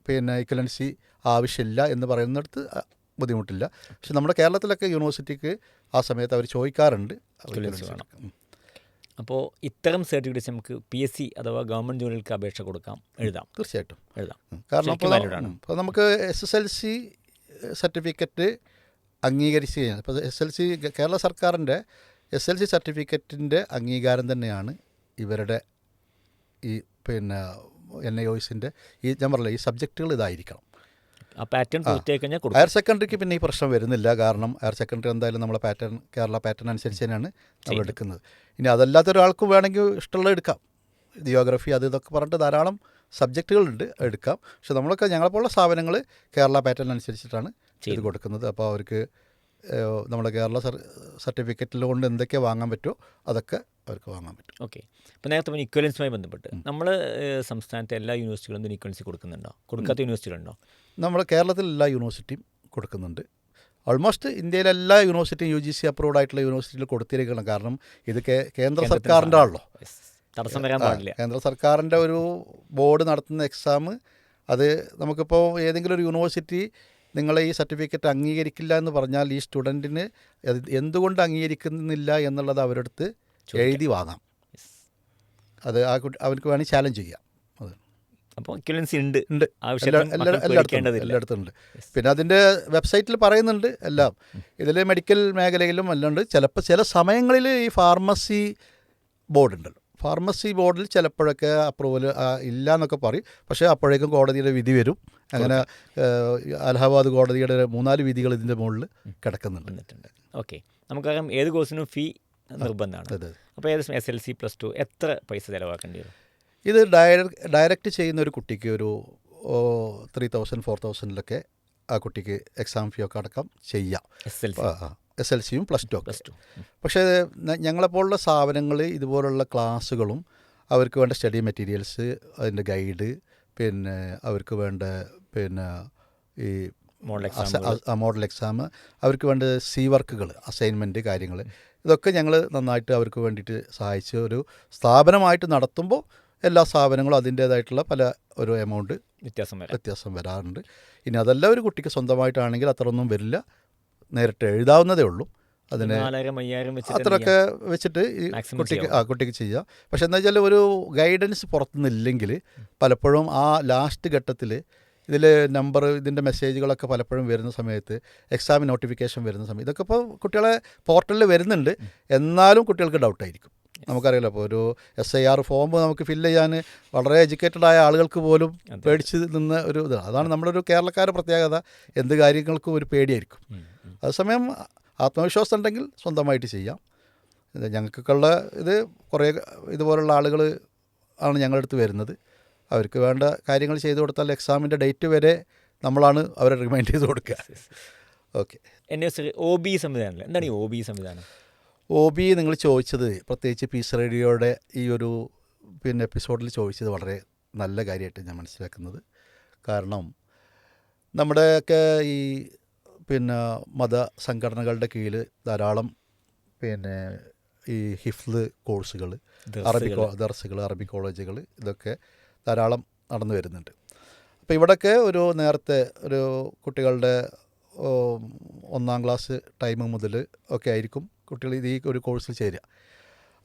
Speaker 1: പിന്നെ ഈക്വലൻസി ആവശ്യമില്ല എന്ന് പറയുന്നിടത്ത് ബുദ്ധിമുട്ടില്ല. പക്ഷെ നമ്മുടെ കേരളത്തിലൊക്കെ യൂണിവേഴ്സിറ്റിക്ക് ആ സമയത്ത് അവർ ചോദിക്കാറുണ്ട്.
Speaker 2: അപ്പോൾ ഇത്തരം സർട്ടിഫിക്കറ്റ്സ് നമുക്ക് PSC അഥവാ ഗവൺമെൻറ് ജോലികൾക്ക് അപേക്ഷ കൊടുക്കാം,
Speaker 1: തീർച്ചയായിട്ടും
Speaker 2: എഴുതാം.
Speaker 1: കാരണം
Speaker 2: ശരിക്കും valid ആണ്.
Speaker 1: ഇപ്പോൾ നമുക്ക് SSLC സർട്ടിഫിക്കറ്റ് അംഗീകരിച്ച് കഴിഞ്ഞാൽ ഇപ്പോൾ SLC കേരള സർക്കാരിൻ്റെ SLC സർട്ടിഫിക്കറ്റിൻ്റെ അംഗീകാരം തന്നെയാണ് ഇവരുടെ ഈ പിന്നെ NIOSൻ്റെ ഞാൻ പറഞ്ഞില്ല ഈ സബ്ജക്റ്റുകൾ ഇതായിരിക്കണം.
Speaker 2: ആ പാറ്റേൺ പൂർത്തിയായി കഴിഞ്ഞാൽ കൊടുക്കും.
Speaker 1: ഹയർ സെക്കൻഡറിക്ക് പിന്നെ ഈ പ്രശ്നം വരുന്നില്ല. കാരണം ഹയർ സെക്കൻഡറി എന്തായാലും നമ്മളെ കേരള പാറ്റേൺ അനുസരിച്ച് തന്നെയാണ് നമ്മൾ എടുക്കുന്നത്. ഇനി അതല്ലാത്ത ഒരാൾക്ക് വേണമെങ്കിൽ ഇഷ്ടമുള്ളത് എടുക്കാം. ജിയോഗ്രഫി അത് ഇതൊക്കെ പറഞ്ഞിട്ട് ധാരാളം സബ്ജക്റ്റുകളുണ്ട്, എടുക്കാം. പക്ഷെ നമ്മളൊക്കെ ഞങ്ങളെപ്പോലുള്ള സ്ഥാപനങ്ങൾ കേരള പാറ്റേൺ അനുസരിച്ചിട്ടാണ് ഇത് കൊടുക്കുന്നത്. അപ്പോൾ അവർക്ക് നമ്മുടെ കേരള സർട്ടിഫിക്കറ്റിൽ കൊണ്ട് എന്തൊക്കെ വാങ്ങാൻ പറ്റുമോ അതൊക്കെ അവർക്ക് വാങ്ങാൻ പറ്റും.
Speaker 2: ഓക്കെ. ഇപ്പോൾ നേരത്തെ പറഞ്ഞ ഇക്വലൻസുമായി ബന്ധപ്പെട്ട് നമ്മൾ സംസ്ഥാനത്തെ എല്ലാ യൂണിവേഴ്സിറ്റികളും ഇക്വലൻസി കൊടുക്കുന്നുണ്ടോ? കൊടുക്കാത്ത യൂണിവേഴ്സിറ്റികളുണ്ടോ?
Speaker 1: നമ്മൾ കേരളത്തിൽ എല്ലാ യൂണിവേഴ്സിറ്റിയും കൊടുക്കുന്നുണ്ട്. ഓൾമോസ്റ്റ് ഇന്ത്യയിലെ എല്ലാ യൂണിവേഴ്സിറ്റിയും UGC അപ്രൂവ്ഡ് ആയിട്ടുള്ള യൂണിവേഴ്സിറ്റിയിൽ കൊടുത്തിരിക്കണം. കാരണം ഇത് കേന്ദ്ര സർക്കാരിൻ്റെ ആണല്ലോ,
Speaker 2: തടസ്സം വരാൻ പാടില്ല.
Speaker 1: കേന്ദ്ര സർക്കാരിൻ്റെ ഒരു ബോർഡ് നടത്തുന്ന എക്സാം. അത് നമുക്കിപ്പോൾ ഏതെങ്കിലും ഒരു യൂണിവേഴ്സിറ്റി നിങ്ങളെ ഈ സർട്ടിഫിക്കറ്റ് അംഗീകരിക്കില്ല എന്ന് പറഞ്ഞാൽ ഈ സ്റ്റുഡൻറ്റിന് എന്തുകൊണ്ട് അംഗീകരിക്കുന്നില്ല എന്നുള്ളത് അവരടുത്ത് എഴുതി വാങ്ങാം. അത് അവർക്ക് വേണമെങ്കിൽ ചാലഞ്ച് ചെയ്യാം. അത്
Speaker 2: അപ്പോൾ ഇക്വലൻസി ഉണ്ട്,
Speaker 1: എല്ലായിടത്തും ഉണ്ട്. പിന്നെ അതിൻ്റെ വെബ്സൈറ്റിൽ പറയുന്നുണ്ട് എല്ലാം. ഇതിൽ മെഡിക്കൽ മേഖലയിലും എല്ലാം ഉണ്ട്. ചില സമയങ്ങളിൽ ഈ ഫാർമസി ബോർഡ് ഉണ്ടല്ലോ, ഫാർമസി ബോർഡിൽ ചിലപ്പോഴൊക്കെ അപ്രൂവൽ ഇല്ല എന്നൊക്കെ പറയും. പക്ഷേ അപ്പോഴേക്കും കോടതിയുടെ വിധി വരും. അങ്ങനെ അലഹബാദ് കോടതിയുടെ 3-4 വിധികൾ ഇതിൻ്റെ മുകളിൽ കിടക്കുന്നുണ്ട്.
Speaker 2: ഓക്കെ. നമുക്കറിയാം ഏത് കോഴ്സിനും ഫീ നിർബന്ധമാണ്. അപ്പോൾ ഏകദേശം SLC +2 എത്ര പൈസ ചിലവാക്കേണ്ടി വരും?
Speaker 1: ഇത് ഡയറക്റ്റ് ചെയ്യുന്ന ഒരു കുട്ടിക്ക് ഒരു 3,000-4,000 ആ കുട്ടിക്ക് എക്സാം ഫീ ഒക്കെ അടക്കം ചെയ്യാം. SLCയും +2. പക്ഷേ ഞങ്ങളെപ്പോലുള്ള സ്ഥാപനങ്ങൾ ഇതുപോലുള്ള ക്ലാസ്സുകളും അവർക്ക് വേണ്ട സ്റ്റഡി മെറ്റീരിയൽസ്, അതിൻ്റെ ഗൈഡ്, പിന്നെ അവർക്ക് വേണ്ട പിന്നെ ഈ മോഡൽ എക്സാം, അവർക്ക് വേണ്ട വർക്കുകൾ, അസൈൻമെൻറ്റ് കാര്യങ്ങൾ, ഇതൊക്കെ ഞങ്ങൾ നന്നായിട്ട് അവർക്ക് വേണ്ടിയിട്ട് സഹായിച്ച് ഒരു സ്ഥാപനമായിട്ട് നടത്തുമ്പോൾ എല്ലാ സ്ഥാപനങ്ങളും അതിൻ്റേതായിട്ടുള്ള ഒരു എമൗണ്ട് വ്യത്യാസം വരാറുണ്ട്. ഇനി അതല്ല ഒരു കുട്ടിക്ക് സ്വന്തമായിട്ടാണെങ്കിൽ അത്രയൊന്നും വരില്ല, നേരിട്ട് എഴുതാവുന്നതേ ഉള്ളൂ. അതിന്
Speaker 2: 4,000-5,000
Speaker 1: അത്രയൊക്കെ വെച്ചിട്ട് ഈ കുട്ടിക്ക് ചെയ്യാം. പക്ഷെ എന്താ വെച്ചാൽ ഒരു ഗൈഡൻസ് പുറത്തുനിന്നില്ലെങ്കിൽ പലപ്പോഴും ആ ലാസ്റ്റ് ഘട്ടത്തിൽ ഇതിൽ ഇതിൻ്റെ മെസ്സേജുകളൊക്കെ പലപ്പോഴും വരുന്ന സമയത്ത്, എക്സാം നോട്ടിഫിക്കേഷൻ വരുന്ന സമയത്ത്, ഇതൊക്കെ ഇപ്പോൾ കുട്ടികളെ പോർട്ടലിൽ വരുന്നുണ്ട്. എന്നാലും കുട്ടികൾക്ക് ഡൗട്ടായിരിക്കും. നമുക്കറിയാലോ, ഇപ്പോൾ ഒരു SIR ഫോം നമുക്ക് ഫില്ല് ചെയ്യാൻ വളരെ എഡ്യൂക്കേറ്റഡ് ആയ ആളുകൾക്ക് പോലും പേടിച്ച് നിന്ന ഒരു ഇതാണ്. അതാണ് നമ്മുടെ ഒരു കേരളക്കാരുടെ പ്രത്യേകത. എന്ത് കാര്യങ്ങൾക്കും ഒരു പേടിയായിരിക്കും. അതേസമയം ആത്മവിശ്വാസം ഉണ്ടെങ്കിൽ സ്വന്തമായിട്ട് ചെയ്യാം. ഞങ്ങൾക്കുള്ള ഇത് കുറേ ഇതുപോലുള്ള ആളുകൾ ആണ് ഞങ്ങളുടെ അടുത്ത് വരുന്നത്. അവർക്ക് വേണ്ട കാര്യങ്ങൾ ചെയ്തു കൊടുത്താൽ എക്സാമിൻ്റെ ഡേറ്റ് വരെ നമ്മളാണ് അവരെ റിമൈൻഡ് ചെയ്ത് കൊടുക്കുക. ഓക്കെ.
Speaker 2: OB സംവിധാനം എന്താണ് ഈ OB സംവിധാനം?
Speaker 1: OB നിങ്ങൾ ചോദിച്ചത്, പ്രത്യേകിച്ച് പീസ് റേഡിയോയുടെ ഈ ഒരു എപ്പിസോഡിൽ ചോദിച്ചത് വളരെ നല്ല കാര്യമായിട്ട് ഞാൻ മനസ്സിലാക്കുന്നത്. കാരണം നമ്മുടെയൊക്കെ ഈ മത സംഘടനകളുടെ കീഴിൽ ധാരാളം ഈ ഹിഫ്ള് കോഴ്സുകൾ, ദർസുകൾ, അറബി കോളേജുകൾ, ഇതൊക്കെ ധാരാളം നടന്നു വരുന്നുണ്ട്. അപ്പോൾ ഇവിടെയൊക്കെ നേരത്തെ ഒരു കുട്ടികളുടെ 1-ാം ക്ലാസ് ടൈം മുതൽ ഒക്കെ ആയിരിക്കും കുട്ടികൾ ഈ ഒരു കോഴ്സിൽ ചേരുക.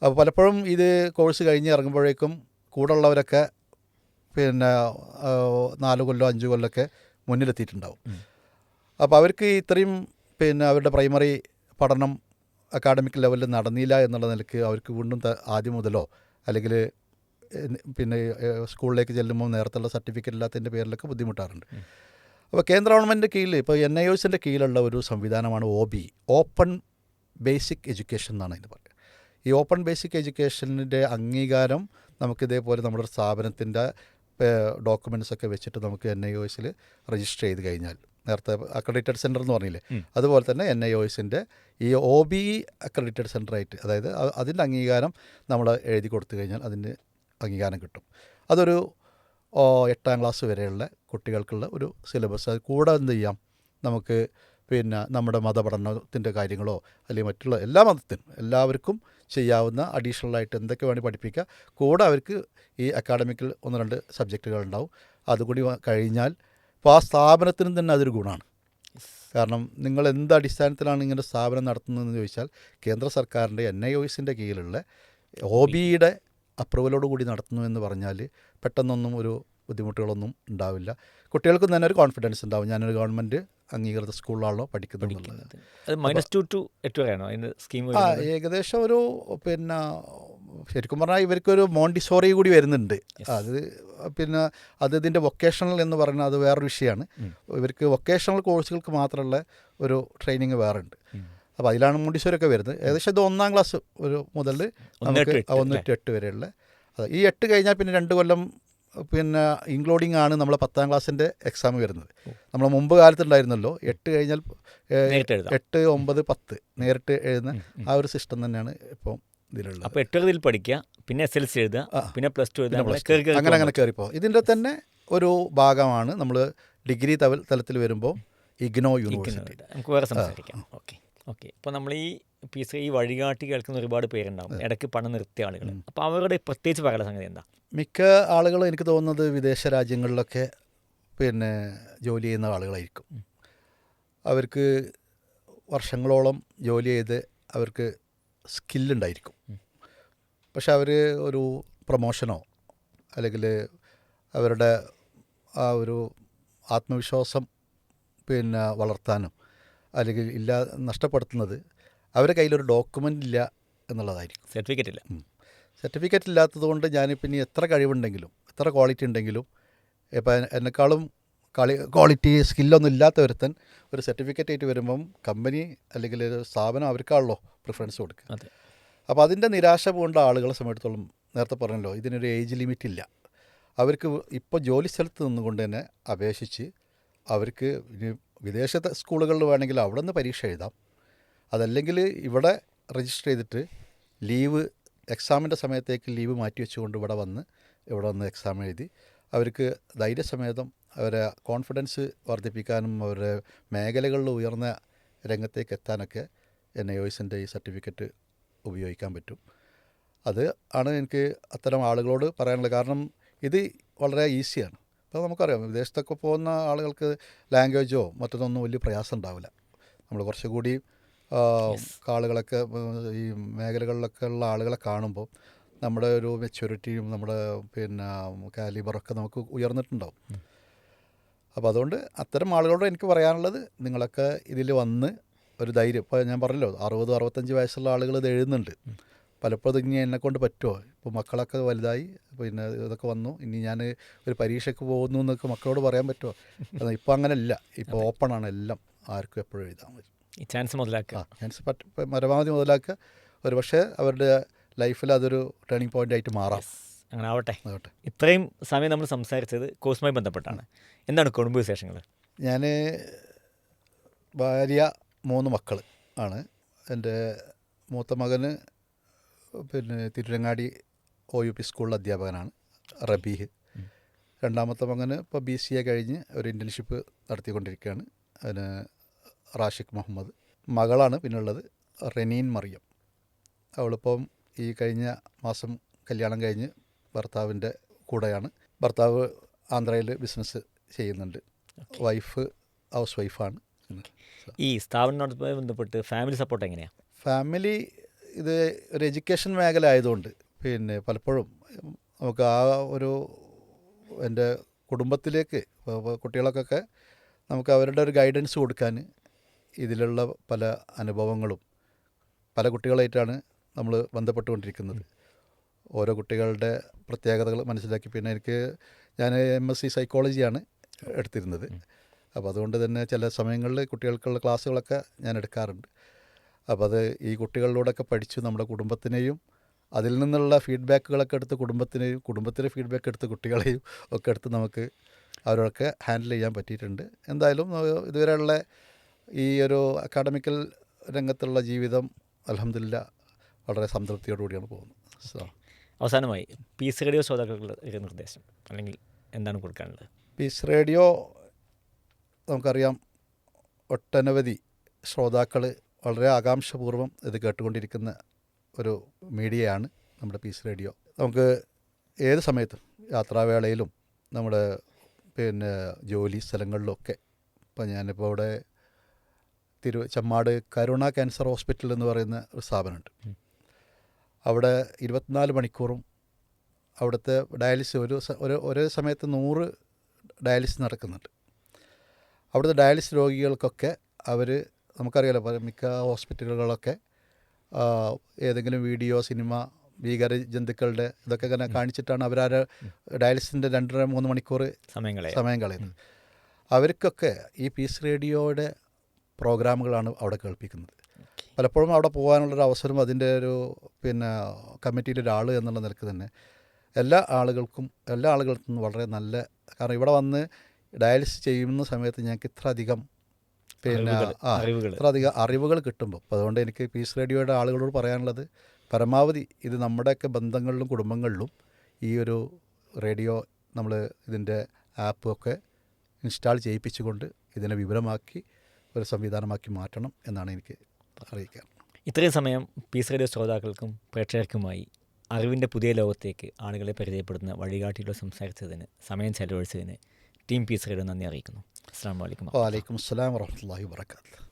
Speaker 1: അപ്പോൾ പലപ്പോഴും ഇത് കോഴ്സ് കഴിഞ്ഞ് ഇറങ്ങുമ്പോഴേക്കും കൂടുള്ളവരൊക്കെ 4 കൊല്ലം 5 കൊല്ലമൊക്കെ മുന്നിലെത്തിയിട്ടുണ്ടാവും. അപ്പോൾ അവർക്ക് ഇത്രയും അവരുടെ പ്രൈമറി പഠനം അക്കാഡമിക് ലെവലിൽ നടന്നില്ല എന്നുള്ള നിലയ്ക്ക് അവർക്ക് വീണ്ടും ആദ്യം മുതലോ അല്ലെങ്കിൽ സ്കൂളിലേക്ക് ചെല്ലുമ്പോൾ നേരത്തുള്ള സർട്ടിഫിക്കറ്റ് ഇല്ലാത്തതിൻ്റെ പേരിലൊക്കെ ബുദ്ധിമുട്ടാറുണ്ട്. അപ്പോൾ കേന്ദ്ര ഗവൺമെൻറ്റിൻ്റെ കീഴിൽ ഇപ്പോൾ NIOSൻ്റെ കീഴിലുള്ള ഒരു സംവിധാനമാണ് OB, ഓപ്പൺ ബേസിക് എഡ്യൂക്കേഷൻ എന്നാണ് ഇതിന് പറയുക. ഈ ഓപ്പൺ ബേസിക് എഡ്യൂക്കേഷൻ്റെ അംഗീകാരം നമുക്കിതേപോലെ നമ്മുടെ സ്ഥാപനത്തിൻ്റെ ഡോക്യുമെൻറ്റ്സൊക്കെ വെച്ചിട്ട് നമുക്ക് NIOSൽ രജിസ്റ്റർ ചെയ്ത് കഴിഞ്ഞാൽ, നേരത്തെ അക്രഡിറ്റഡ് സെൻറ്റർ എന്ന് പറഞ്ഞില്ലേ, അതുപോലെ തന്നെ NIOSൻ്റെ ഈ OB അക്രഡിറ്റഡ് സെൻറ്ററായിട്ട്, അതായത് അതിൻ്റെ അംഗീകാരം നമ്മൾ എഴുതി കൊടുത്തു കഴിഞ്ഞാൽ അതിന് അംഗീകാരം കിട്ടും. അതൊരു 8-ാം ക്ലാസ് വരെയുള്ള കുട്ടികൾക്കുള്ള ഒരു സിലബസ്. അത് കൂടെ എന്ത് ചെയ്യാം, നമുക്ക് നമ്മുടെ മതപഠനത്തിൻ്റെ കാര്യങ്ങളോ അല്ലെങ്കിൽ മറ്റുള്ള എല്ലാ മതത്തിനും എല്ലാവർക്കും ചെയ്യാവുന്ന അഡീഷണലായിട്ട് എന്തൊക്കെ വേണ്ടി പഠിപ്പിക്കുക. കൂടെ അവർക്ക് ഈ അക്കാഡമിക്കിൽ 1-2 സബ്ജക്റ്റുകൾ ഉണ്ടാവും. അതുകൂടി കഴിഞ്ഞാൽ ഇപ്പോൾ ആ സ്ഥാപനത്തിനും തന്നെ അതൊരു ഗുണമാണ്. കാരണം നിങ്ങൾ എന്ത് അടിസ്ഥാനത്തിലാണ് ഇങ്ങനെ സ്ഥാപനം നടത്തുന്നതെന്ന് ചോദിച്ചാൽ കേന്ദ്ര സർക്കാരിൻ്റെ NIOSൻ്റെ കീഴിലുള്ള OBയുടെ അപ്രൂവലോട് കൂടി നടത്തുന്നു എന്ന് പറഞ്ഞാൽ പെട്ടെന്നൊന്നും ഒരു ബുദ്ധിമുട്ടുകളൊന്നും ഉണ്ടാവില്ല. കുട്ടികൾക്കും തന്നെ ഒരു കോൺഫിഡൻസ് ഉണ്ടാവും, ഞാനൊരു ഗവൺമെൻറ് അംഗീകൃത സ്കൂളിലാണല്ലോ പഠിക്കുന്നത്.
Speaker 2: അത് -2 to 8 വരെയാണോ അതിൻ്റെ സ്കീം?
Speaker 1: ഏകദേശം ഒരു പിന്നെ ശരിക്കും പറഞ്ഞാൽ ഇവർക്കൊരു മോണ്ടിസോറി കൂടി വരുന്നുണ്ട്. അത് പിന്നെ അത് ഇതിൻ്റെ വൊക്കേഷണൽ എന്ന് പറഞ്ഞാൽ അത് വേറൊരു വിഷയമാണ്. ഇവർക്ക് വൊക്കേഷണൽ കോഴ്സുകൾക്ക് മാത്രമുള്ള ഒരു ട്രെയിനിങ് വേറെ ഉണ്ട്. അപ്പോൾ അതിലാണ് മോണ്ടിസോറി ഒക്കെ വരുന്നത്. ഏകദേശം ഇത് 1ാം ക്ലാസ് ഒരു മുതൽ നമുക്ക് 1 to 8 വരെയുള്ള. ഈ 8 കഴിഞ്ഞാൽ പിന്നെ 2 കൊല്ലം പിന്നെ ഇൻക്ലൂഡിങ് ആണ് നമ്മളെ 10ാം ക്ലാസ്സിൻ്റെ എക്സാം വരുന്നത്. നമ്മൾ മുമ്പ് കാലത്തുണ്ടായിരുന്നല്ലോ 8 കഴിഞ്ഞാൽ 8, 9, 10 നേരിട്ട് എഴുതുന്ന ആ ഒരു സിസ്റ്റം തന്നെയാണ് ഇപ്പോൾ ഇതിലുള്ളത്.
Speaker 2: അപ്പോൾ 8 പഠിക്കുക, പിന്നെ SLC എഴുതുക, പിന്നെ +2 എഴുതുക,
Speaker 1: അങ്ങനെ കയറിപ്പോൾ ഇതിൻ്റെ തന്നെ ഒരു ഭാഗമാണ് നമ്മൾ ഡിഗ്രി തലത്തിൽ വരുമ്പോൾ ഇഗ്നോ യൂണിവേഴ്സിറ്റി.
Speaker 2: നമുക്ക് വേറെ സംസാരിക്കാം. ഓക്കെ അപ്പോൾ നമ്മൾ ഈ വഴികാട്ടി കേൾക്കുന്ന ഒരുപാട് പേരുണ്ടാവും, ഇടയ്ക്ക് പണം നിർത്തിയ ആളുകൾ. അപ്പോൾ അവരുടെ പ്രത്യേകിച്ച് പറയുന്ന സംഗതി എന്താ?
Speaker 1: മിക്ക ആളുകളും എനിക്ക് തോന്നുന്നത് വിദേശ രാജ്യങ്ങളിലൊക്കെ പിന്നെ ജോലി ചെയ്യുന്ന ആളുകളായിരിക്കും. അവർക്ക് വർഷങ്ങളോളം ജോലി ചെയ്ത് അവർക്ക് സ്കില്ലുണ്ടായിരിക്കും. പക്ഷെ അവർ ഒരു പ്രൊമോഷനോ അല്ലെങ്കിൽ അവരുടെ ആ ഒരു ആത്മവിശ്വാസം പിന്നെ വളർത്താനും അല്ലെങ്കിൽ നഷ്ടപ്പെടുത്തുന്നത് അവരുടെ കയ്യിലൊരു ഡോക്യുമെൻ്റ് ഇല്ല എന്നുള്ളതായിരിക്കും. സർട്ടിഫിക്കറ്റ് ഇല്ലാത്തത് കൊണ്ട് ഞാനിപ്പോൾ ഇനി എത്ര കഴിവുണ്ടെങ്കിലും എത്ര ക്വാളിറ്റി ഉണ്ടെങ്കിലും ഇപ്പം എന്നെക്കാളും ക്വാളിറ്റി സ്കില്ലൊന്നും ഇല്ലാത്ത ഒരുത്തൻ ഒരു സർട്ടിഫിക്കറ്റ് ആയിട്ട് വരുമ്പം കമ്പനി അല്ലെങ്കിൽ ഒരു സ്ഥാപനം അവർക്കാണല്ലോ പ്രിഫറൻസ് കൊടുക്കുക. അപ്പോൾ അതിൻ്റെ നിരാശ പോകേണ്ട ആളുകളെ സംബന്ധിച്ചിടത്തോളം നേരത്തെ പറഞ്ഞല്ലോ, ഇതിനൊരു ഏജ് ലിമിറ്റ് ഇല്ല. അവർക്ക് ഇപ്പോൾ ജോലി സ്ഥലത്ത് നിന്നുകൊണ്ട് തന്നെ അപേക്ഷിച്ച് അവർക്ക് ഇനി വിദേശത്തെ സ്കൂളുകളിൽ വേണമെങ്കിൽ അവിടെ നിന്ന് പരീക്ഷ എഴുതാം. അതല്ലെങ്കിൽ ഇവിടെ രജിസ്റ്റർ ചെയ്തിട്ട് ലീവ് എക്സാമിൻ്റെ സമയത്തേക്ക് ലീവ് മാറ്റി വെച്ചുകൊണ്ട് ഇവിടെ വന്ന് എക്സാം എഴുതി അവർക്ക് ധൈര്യസമേതം അവരെ കോൺഫിഡൻസ് വർദ്ധിപ്പിക്കാനും അവരുടെ മേഖലകളിൽ ഉയർന്ന രംഗത്തേക്ക് എത്താനൊക്കെ NIOSൻ്റെ ഈ സർട്ടിഫിക്കറ്റ് ഉപയോഗിക്കാൻ പറ്റും. അത് ആണ് എനിക്ക് അത്തരം ആളുകളോട് പറയാനുള്ളത്. കാരണം ഇത് വളരെ ഈസിയാണ്. ഇപ്പോൾ നമുക്കറിയാം വിദേശത്തൊക്കെ പോകുന്ന ആളുകൾക്ക് ലാംഗ്വേജോ മറ്റൊന്നും വലിയ പ്രയാസം ഉണ്ടാവില്ല. നമ്മൾ കുറച്ചുകൂടി ആളുകളൊക്കെ ഈ മേഖലകളിലൊക്കെ ഉള്ള ആളുകളെ കാണുമ്പോൾ നമ്മുടെ ഒരു മെച്യൂരിറ്റിയും നമ്മുടെ പിന്നെ കാലിബറൊക്കെ നമുക്ക് ഉയർന്നിട്ടുണ്ടാവും. അപ്പോൾ അതുകൊണ്ട് അത്തരം ആളുകളോട് എനിക്ക് പറയാനുള്ളത്, നിങ്ങളൊക്കെ ഇതിൽ വന്ന് ഒരു ധൈര്യം, ഇപ്പോൾ ഞാൻ പറഞ്ഞല്ലോ 60-65 വയസ്സുള്ള ആളുകൾ ഇത് എഴുതുന്നുണ്ട്. പലപ്പോഴും ഇനി എന്നെക്കൊണ്ട് പറ്റുമോ, ഇപ്പോൾ മക്കളൊക്കെ വലുതായി, പിന്നെ ഇതൊക്കെ വന്നു, ഇനി ഞാൻ ഒരു പരീക്ഷയ്ക്ക് പോകുന്നു എന്നൊക്കെ മക്കളോട് പറയാൻ പറ്റുമോ? ഇപ്പോൾ അങ്ങനെയല്ല, ഇപ്പോൾ ഓപ്പണാണ് എല്ലാം, ആർക്കും എപ്പോഴും എഴുതാൻ പറ്റും.
Speaker 2: ഈ ചാൻസ് മുതലാക്കുക,
Speaker 1: ചാൻസ് പരമാവധി മുതലാക്കുക. ഒരു പക്ഷേ അവരുടെ ലൈഫിൽ അതൊരു ടേണിംഗ് പോയിൻ്റ് ആയിട്ട് മാറാം.
Speaker 2: അങ്ങനെ ആവട്ടെ. ഇത്രയും സമയം നമ്മൾ സംസാരിച്ചത് കോഴ്സുമായി ബന്ധപ്പെട്ടാണ്. എന്താണ് കുടുംബ വിശേഷങ്ങൾ? ഞാൻ
Speaker 1: ഭാര്യ 3 മക്കൾ ആണ്. എൻ്റെ മൂത്ത മകന് പിന്നെ തിരുരങ്ങാടി OUP സ്കൂളിൽ അധ്യാപകനാണ്, റബീഹ്. രണ്ടാമത്തെ മകന് ഇപ്പോൾ BCA കഴിഞ്ഞ് ഒരു ഇൻറ്റേൺഷിപ്പ് നടത്തിക്കൊണ്ടിരിക്കുകയാണ്, അതിന് റാഷിഖ് മുഹമ്മദ്. മകളാണ് പിന്നുള്ളത് റെനീൻ മറിയം. അവളിപ്പം ഈ കഴിഞ്ഞ മാസം കല്യാണം കഴിഞ്ഞ് ഭർത്താവിൻ്റെ കൂടെയാണ്. ഭർത്താവ് ആന്ധ്രയിൽ ബിസിനസ് ചെയ്യുന്നുണ്ട്, വൈഫ് ഹൗസ് വൈഫാണ്.
Speaker 2: ഈ സ്ഥാപനത്തോടുമായി ബന്ധപ്പെട്ട് ഫാമിലി സപ്പോർട്ട് എങ്ങനെയാണ്?
Speaker 1: ഫാമിലി ഇത് ഒരു എഡ്യൂക്കേഷൻ മേഖല ആയതുകൊണ്ട് പിന്നെ പലപ്പോഴും നമുക്ക് ആ ഒരു എൻ്റെ കുടുംബത്തിലേക്ക് കുട്ടികൾക്കൊക്കെ നമുക്ക് അവരുടെ ഒരു ഗൈഡൻസ് കൊടുക്കാൻ ഇതിലുള്ള പല അനുഭവങ്ങളും പല കുട്ടികളായിട്ടാണ് നമ്മൾ ബന്ധപ്പെട്ടുകൊണ്ടിരിക്കുന്നത്. ഓരോ കുട്ടികളുടെ പ്രത്യേകതകൾ മനസ്സിലാക്കി, പിന്നെ ഞാൻ MSc സൈക്കോളജിയാണ് എടുത്തിരുന്നത്. അപ്പോൾ അതുകൊണ്ട് തന്നെ ചില സമയങ്ങളിൽ കുട്ടികൾക്കുള്ള ക്ലാസ്സുകളൊക്കെ ഞാൻ എടുക്കാറുണ്ട്. അപ്പോൾ അത് ഈ കുട്ടികളിലൂടെയൊക്കെ പഠിച്ചു നമ്മുടെ കുടുംബത്തിനെയും അതിൽ നിന്നുള്ള ഫീഡ്ബാക്കുകളൊക്കെ എടുത്ത് കുടുംബത്തിൻ്റെ ഫീഡ്ബാക്ക് എടുത്ത് കുട്ടികളെയും ഒക്കെ എടുത്ത് നമുക്ക് അവരൊക്കെ ഹാൻഡിൽ ചെയ്യാൻ പറ്റിയിട്ടുണ്ട്. എന്തായാലും ഇതുവരെയുള്ള ഈ ഒരു അക്കാഡമിക്കൽ രംഗത്തുള്ള ജീവിതം അൽഹംദുലില്ലാ വളരെ സംതൃപ്തിയോടുകൂടിയാണ് പോകുന്നത്.
Speaker 2: അവസാനമായി പീസ് റേഡിയോ ശ്രോതാക്കൾക്കുള്ള ഒരു നിർദ്ദേശം അല്ലെങ്കിൽ എന്താണ് കൊടുക്കാനുള്ളത്?
Speaker 1: പീസ് റേഡിയോ നമുക്കറിയാം ഒട്ടനവധി ശ്രോതാക്കൾ വളരെ ആകാംക്ഷപൂർവ്വം ഇത് കേട്ടുകൊണ്ടിരിക്കുന്ന ഒരു മീഡിയയാണ് നമ്മുടെ പീസ് റേഡിയോ. നമുക്ക് ഏത് സമയത്തും യാത്രാവേളയിലും നമ്മുടെ പിന്നെ ജോലി സ്ഥലങ്ങളിലൊക്കെ, ഇപ്പോൾ ഞാനിപ്പോൾ ഇവിടെ ചെമ്മാട് കരുണ ക്യാൻസർ ഹോസ്പിറ്റൽ എന്ന് പറയുന്ന ഒരു സ്ഥാപനമുണ്ട്. അവിടെ 24 മണിക്കൂറും അവിടുത്തെ ഡയാലിസിസ് ഒരേ സമയത്ത് 100 ഡയാലിസിസ് നടക്കുന്നുണ്ട്. അവിടുത്തെ ഡയാലിസിസ് രോഗികൾക്കൊക്കെ അവർ, നമുക്കറിയാലോ മിക്ക ഹോസ്പിറ്റലുകളൊക്കെ ഏതെങ്കിലും വീഡിയോ, സിനിമ, ഭീകര ജന്തുക്കളുടെ ഇതൊക്കെ ഇങ്ങനെ കാണിച്ചിട്ടാണ് അവരാരെ ഡയാലിസിൻ്റെ 2.5-3 മണിക്കൂർ സമയം കളയുന്നത്. അവർക്കൊക്കെ ഈ പീസ് റേഡിയോയുടെ പ്രോഗ്രാമുകളാണ് അവിടെ കേൾപ്പിക്കുന്നത്. പലപ്പോഴും അവിടെ പോകാനുള്ളൊരു അവസരം അതിൻ്റെ ഒരു കമ്മിറ്റിയിലെ ഒരാൾ എന്നുള്ള നിലക്ക് തന്നെ എല്ലാ ആളുകൾക്കും വളരെ നല്ല, കാരണം ഇവിടെ വന്ന് ഡയാലിസിസ് ചെയ്യുന്ന സമയത്ത് ഞങ്ങൾക്ക് ഇത്ര അധികം അറിവുകൾ കിട്ടുമ്പോൾ, അപ്പോൾ അതുകൊണ്ട് എനിക്ക് പീസ് റേഡിയോയുടെ ആളുകളോട് പറയാനുള്ളത്, പരമാവധി ഇത് നമ്മുടെയൊക്കെ ബന്ധങ്ങളിലും കുടുംബങ്ങളിലും ഈ ഒരു റേഡിയോ നമ്മൾ ഇതിൻ്റെ ആപ്പൊക്കെ ഇൻസ്റ്റാൾ ചെയ്യിപ്പിച്ചുകൊണ്ട് ഇതിനെ വിവരമാക്കി ഒരു സംവിധാനമാക്കി മാറ്റണം എന്നാണ് എനിക്ക് അറിയിക്കാൻ.
Speaker 2: ഇത്രയും സമയം പീസ് റേഡിയോ ശ്രോതാക്കൾക്കും പ്രേക്ഷകർക്കുമായി അറിവിൻ്റെ പുതിയ ലോകത്തേക്ക് ആളുകളെ പരിചയപ്പെടുന്ന വഴികാട്ടിയിലൂടെ സംസാരിച്ചതിന്, സമയം ചെലവഴിച്ചതിന് ടീം പീസ് റേഡിയോ നന്ദി അറിയിക്കുന്നു. അസ്സലാമു അലൈക്കും.
Speaker 1: വഅലൈക്കും അസ്സലാം വറഹ്മത്തുള്ളാഹി വബറകാതുഹു.